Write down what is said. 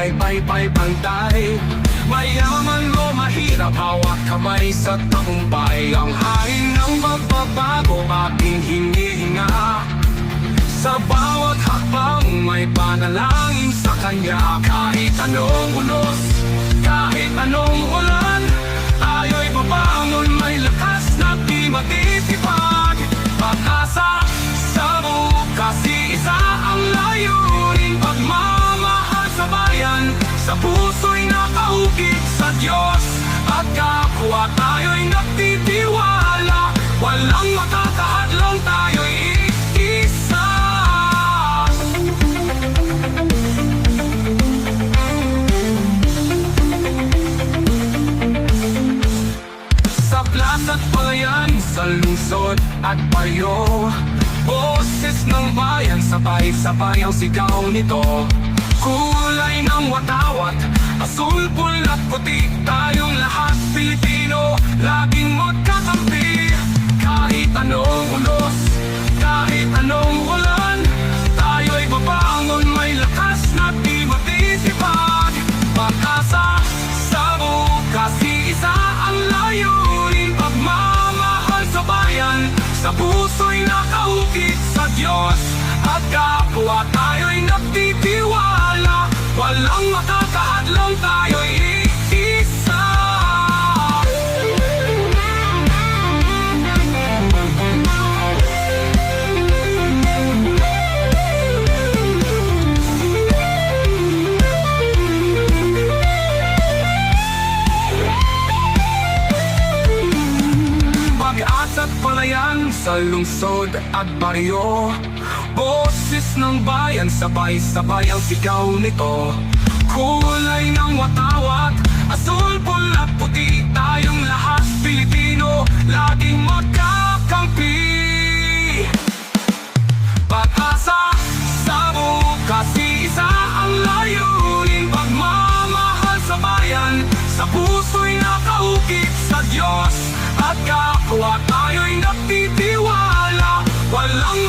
ay pay-pay-pantay. Mayaman o mahirap, hawak kamay sa tagumpay. Ang hain ng pagbabago ating hinihinga. Sa bawat hakbang may panalangin sa Kanya. Kahit anong unos, kahit anong ulan, tayo'y babangon, may lakas na di matitipag. Pag-asa sa bukas, isa ang layunin. Pagmamahal sa bayan, sa puso'y nakaukit sa Diyos. At kapwa tayo'y nagtitiwala, walang makakahadlang, tayo'y isa. Sa plaza at palayan, sa lungsod at baryo, boses ng bayan, sabay-sabay ang sigaw nito. Kulay ng watawat, asul, pula at puti, tayong lahat Pilipino, laging magkakampi. Kahit anong unos, kahit anong ulan, tayo'y babangon, may lakas na di matitipag. Pag-asa sa bukas, isa ang layunin. Pagmamahal sa bayan, sa puso'y nakaukit sa Diyos. At kapwa tayo'y nagtitiwala, walang makakahadlang, tayo'y isa. Pag-asa at palayan, sa lungsod at baryo, boses ng bayan, sabay-sabay ang sigaw nito. Kulay ng watawat, asul, pula, puti, tayong lahat Pilipino, laging magkakampi. Pag-asa sa bukas, isa ang layunin. Pagmamahal sa bayan, sa puso'y nakaukit sa Diyos. At kapwa tayo'y nagtitiwala, walang